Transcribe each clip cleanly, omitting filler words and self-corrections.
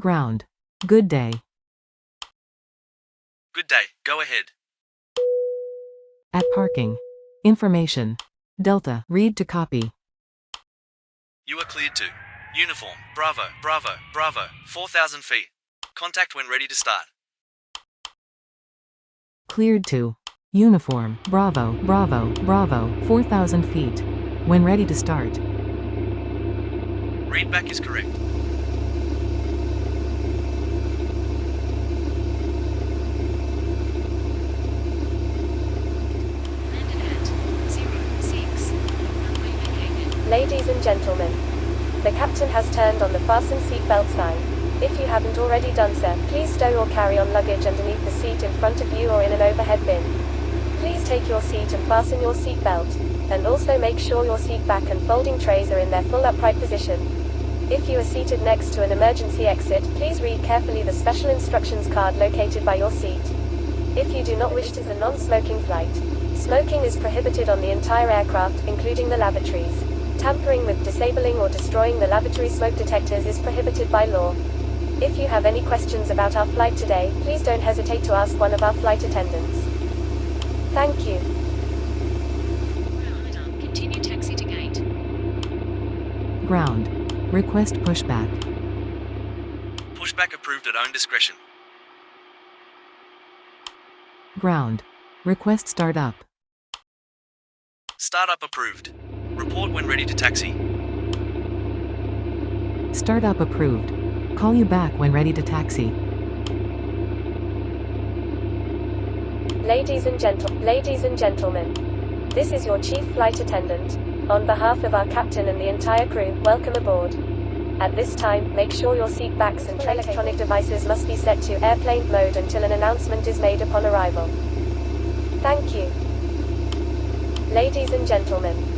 Ground. Good day. Good day, go ahead. At parking. Information. Delta. Read to copy. You are cleared to. Uniform, Bravo, Bravo, Bravo, 4,000 feet. Contact when ready to start. Cleared to. Uniform. Bravo, Bravo, Bravo, 4,000 feet. When ready to start. Readback is correct. Ladies and gentlemen, the captain has turned on the fasten seatbelt sign. If you haven't already done so, please stow your carry-on luggage underneath the seat in front of you or in an overhead bin. Please take your seat and fasten your seatbelt, and also make sure your seat back and folding trays are in their full upright position. If you are seated next to an emergency exit, please read carefully the special instructions card located by your seat. If you do not wish to, a non-smoking flight. Smoking is prohibited on the entire aircraft, including the lavatories. Tampering with, disabling or destroying the lavatory smoke detectors is prohibited by law. If you have any questions about our flight today, please don't hesitate to ask one of our flight attendants. Thank you. Continue taxi to gate. Ground. Request pushback. Pushback approved at own discretion. Ground. Request start up. Startup approved. Report when ready to taxi. Startup approved. Call you back when ready to taxi. Ladies and gentlemen, this is your chief flight attendant. On behalf of our captain and the entire crew, welcome aboard. At this time, make sure your seat backs and electronic devices must be set to airplane mode until an announcement is made upon arrival. Thank you. Ladies and gentlemen,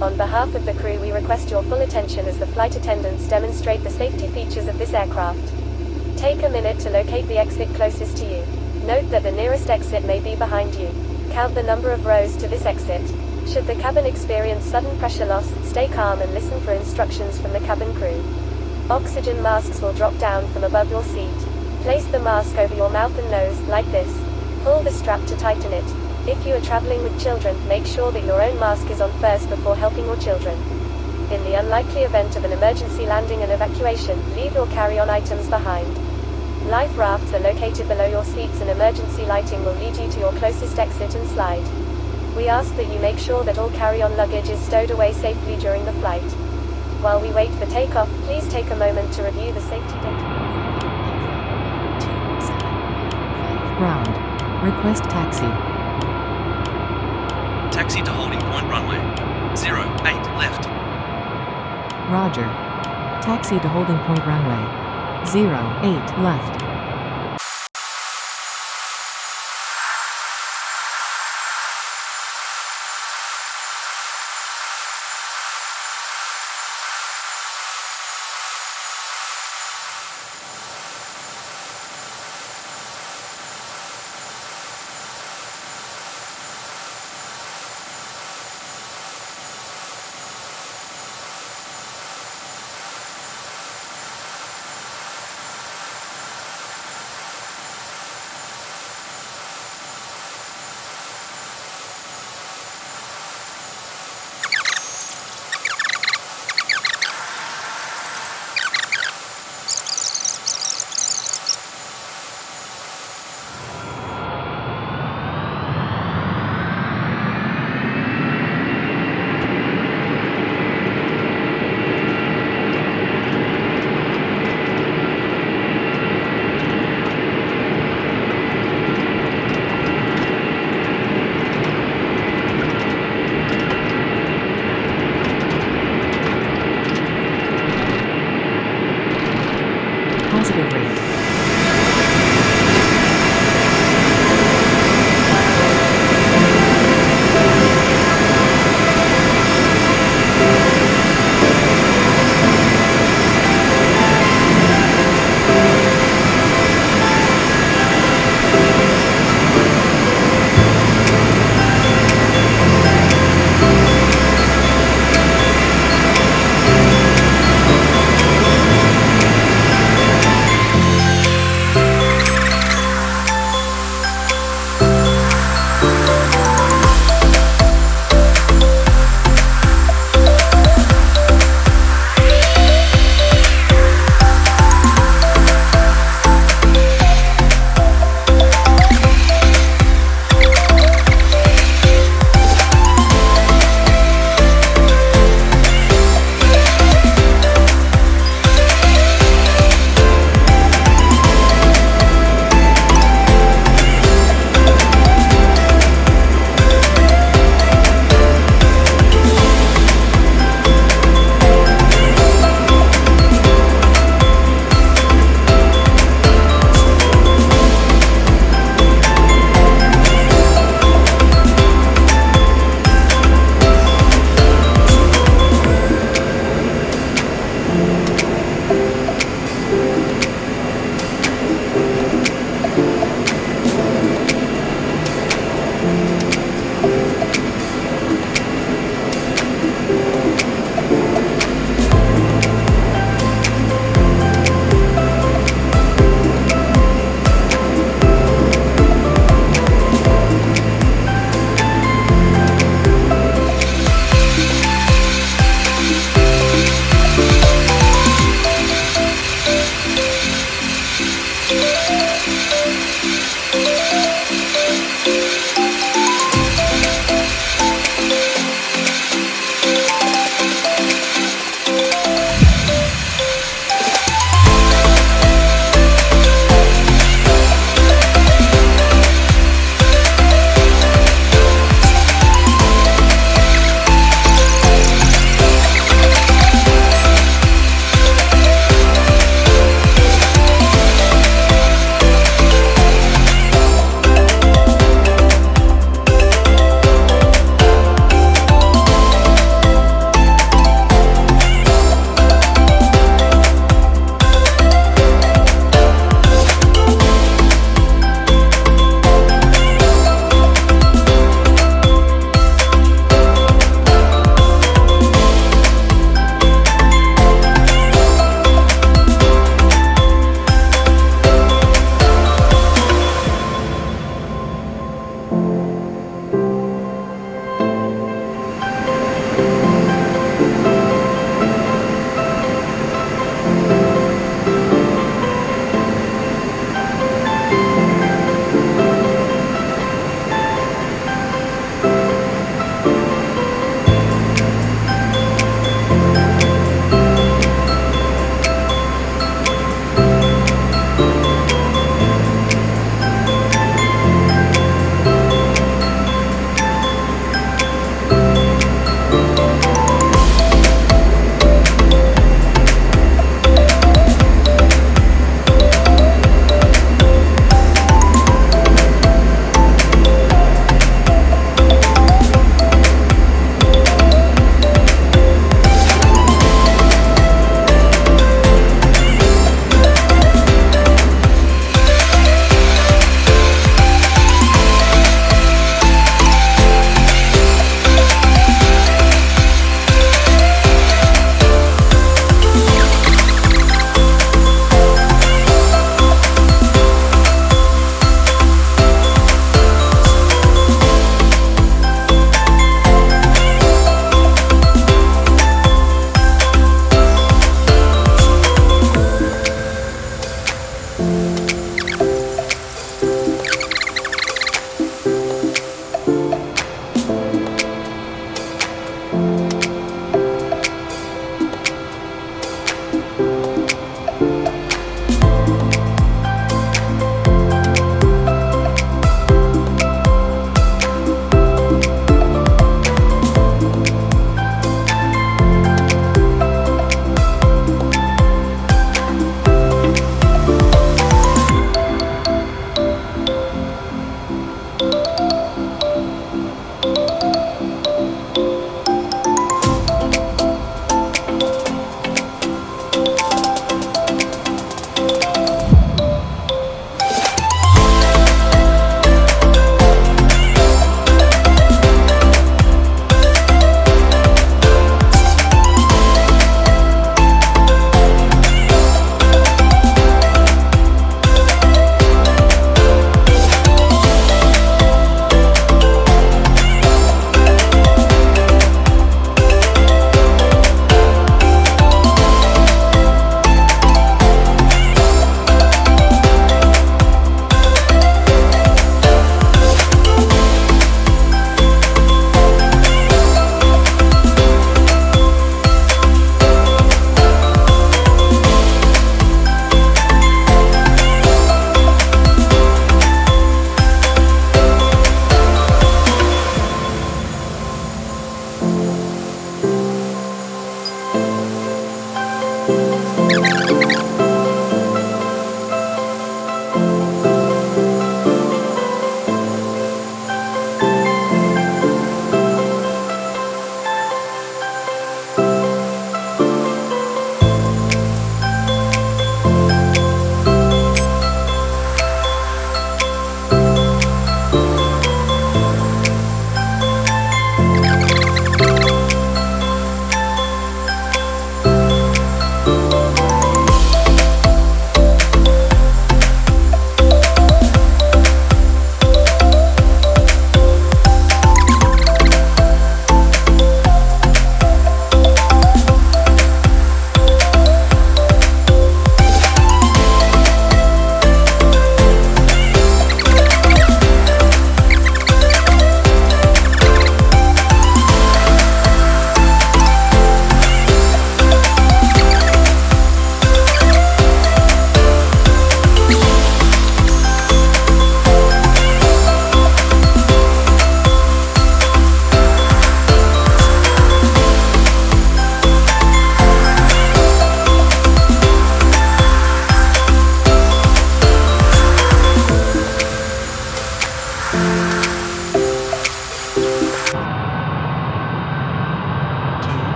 on behalf of the crew, we request your full attention as the flight attendants demonstrate the safety features of this aircraft. Take a minute to locate the exit closest to you. Note that the nearest exit may be behind you. Count the number of rows to this exit. Should the cabin experience sudden pressure loss, stay calm and listen for instructions from the cabin crew. Oxygen masks will drop down from above your seat. Place the mask over your mouth and nose, like this. Pull the strap to tighten it. If you are traveling with children, make sure that your own mask is on first before helping your children. In the unlikely event of an emergency landing and evacuation, leave your carry-on items behind. Life rafts are located below your seats and emergency lighting will lead you to your closest exit and slide. We ask that you make sure that all carry-on luggage is stowed away safely during the flight. While we wait for takeoff, please take a moment to review the safety data. Ground. Request taxi. Taxi to holding point runway. 08 left. Roger. Taxi to holding point runway. 08 left. Positive rate.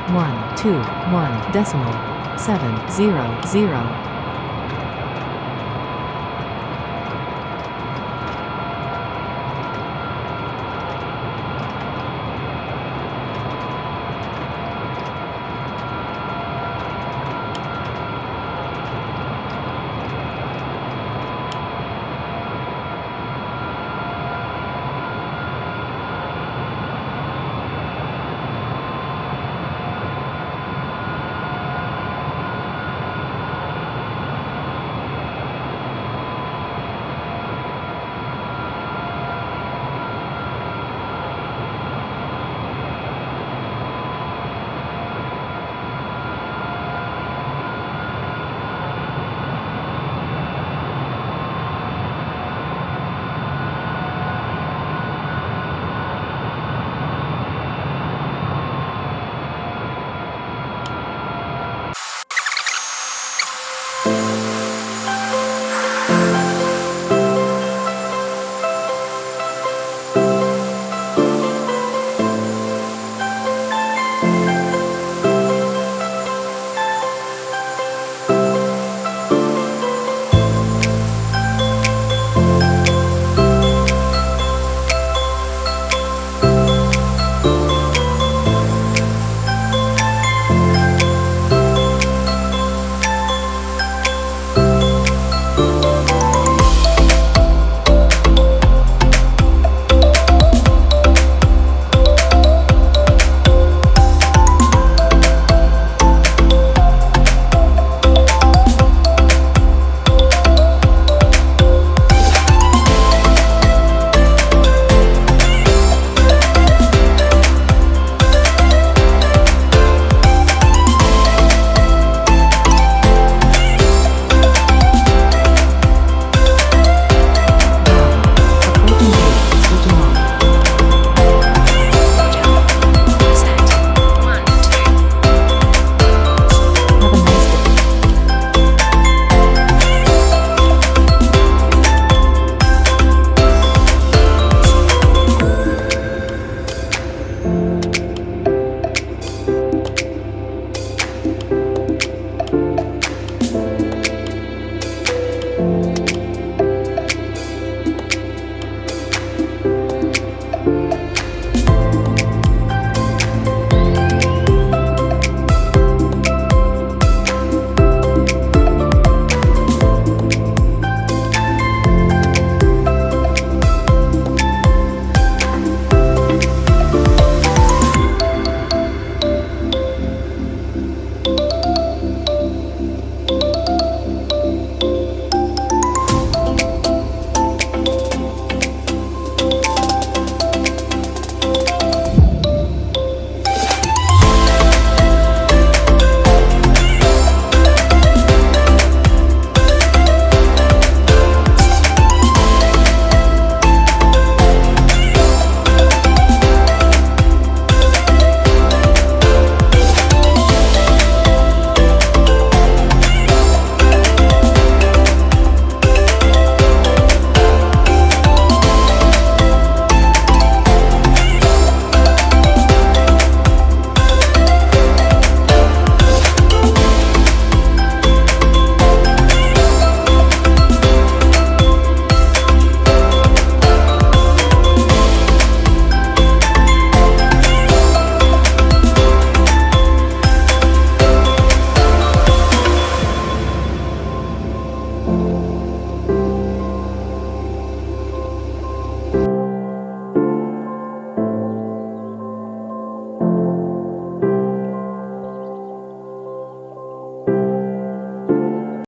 1, 2, 1, decimal, 7, 0, 0.